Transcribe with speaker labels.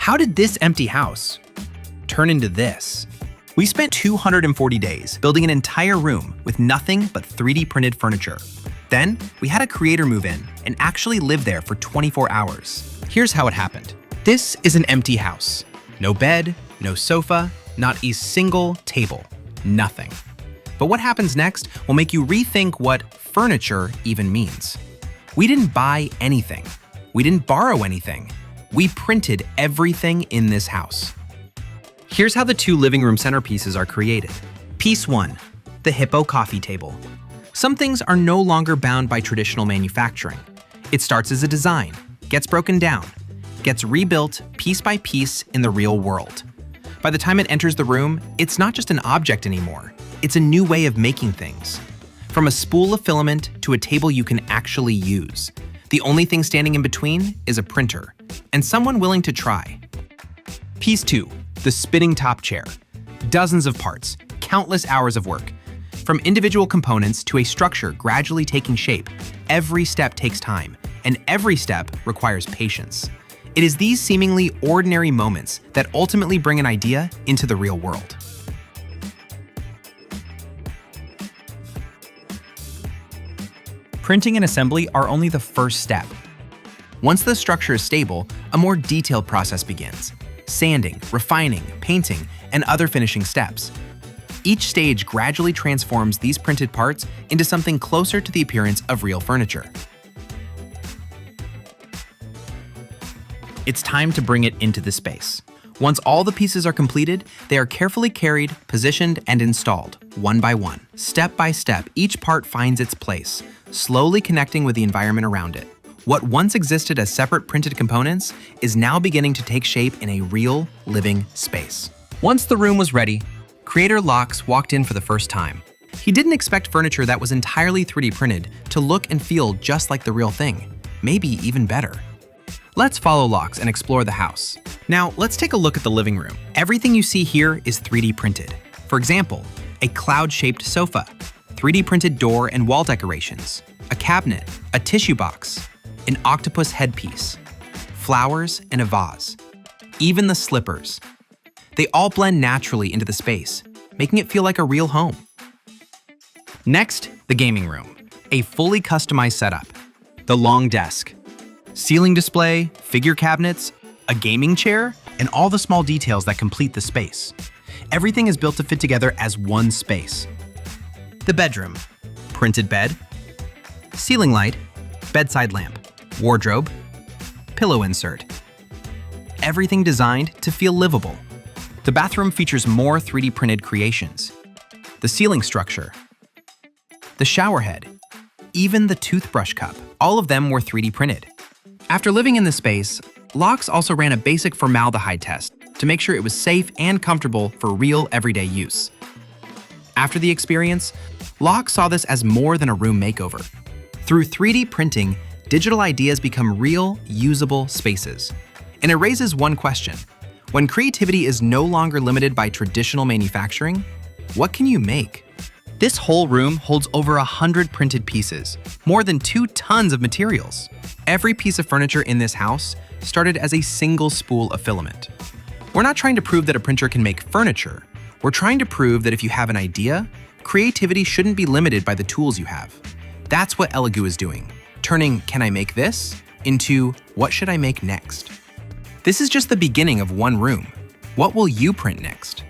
Speaker 1: How did this empty house turn into this? We spent 240 days building an entire room with nothing but 3D printed furniture. Then, we had a creator move in and actually live there for 24 hours. Here's how it happened. This is an empty house. No bed, no sofa, not a single table, nothing. But what happens next will make you rethink what furniture even means. We didn't buy anything. We didn't borrow anything. We printed everything in this house. Here's how the two living room centerpieces are created. Piece 1, the Hippo coffee table. Some things are no longer bound by traditional manufacturing. It starts as a design, gets broken down, gets rebuilt piece by piece in the real world. By the time it enters the room, it's not just an object anymore. It's a new way of making things. From a spool of filament to a table you can actually use. The only thing standing in between is a printer, and someone willing to try. Piece 2, the spinning top chair. Dozens of parts, countless hours of work. From individual components to a structure gradually taking shape, every step takes time, and every step requires patience. It is these seemingly ordinary moments that ultimately bring an idea into the real world. Printing and assembly are only the first step. Once the structure is stable, a more detailed process begins. Sanding, refining, painting, and other finishing steps. Each stage gradually transforms these printed parts into something closer to the appearance of real furniture. It's time to bring it into the space. Once all the pieces are completed, they are carefully carried, positioned, and installed, one by one. Step by step, each part finds its place, slowly connecting with the environment around it. What once existed as separate printed components is now beginning to take shape in a real, living space. Once the room was ready, creator Lox walked in for the first time. He didn't expect furniture that was entirely 3D printed to look and feel just like the real thing, maybe even better. Let's follow Lox and explore the house. Now, let's take a look at the living room. Everything you see here is 3D printed. For example, a cloud-shaped sofa, 3D printed door and wall decorations, a cabinet, a tissue box, an octopus headpiece, flowers, and a vase. Even the slippers. They all blend naturally into the space, making it feel like a real home. Next, the gaming room. A fully customized setup. The long desk, ceiling display, figure cabinets, a gaming chair, and all the small details that complete the space. Everything is built to fit together as one space. The bedroom. Printed bed, ceiling light, bedside lamp, wardrobe, pillow insert. Everything designed to feel livable. The bathroom features more 3D printed creations. The ceiling structure, the shower head, even the toothbrush cup, all of them were 3D printed. After living in the space, Lox also ran a basic formaldehyde test to make sure it was safe and comfortable for real everyday use. After the experience, Lox saw this as more than a room makeover. Through 3D printing, digital ideas become real, usable spaces. And it raises one question. When creativity is no longer limited by traditional manufacturing, what can you make? This whole room holds over 100 printed pieces, more than 2 tons of materials. Every piece of furniture in this house started as a single spool of filament. We're not trying to prove that a printer can make furniture. We're trying to prove that if you have an idea, creativity shouldn't be limited by the tools you have. That's what Elegoo is doing, turning "can I make this?" into "what should I make next?" This is just the beginning of one room. What will you print next?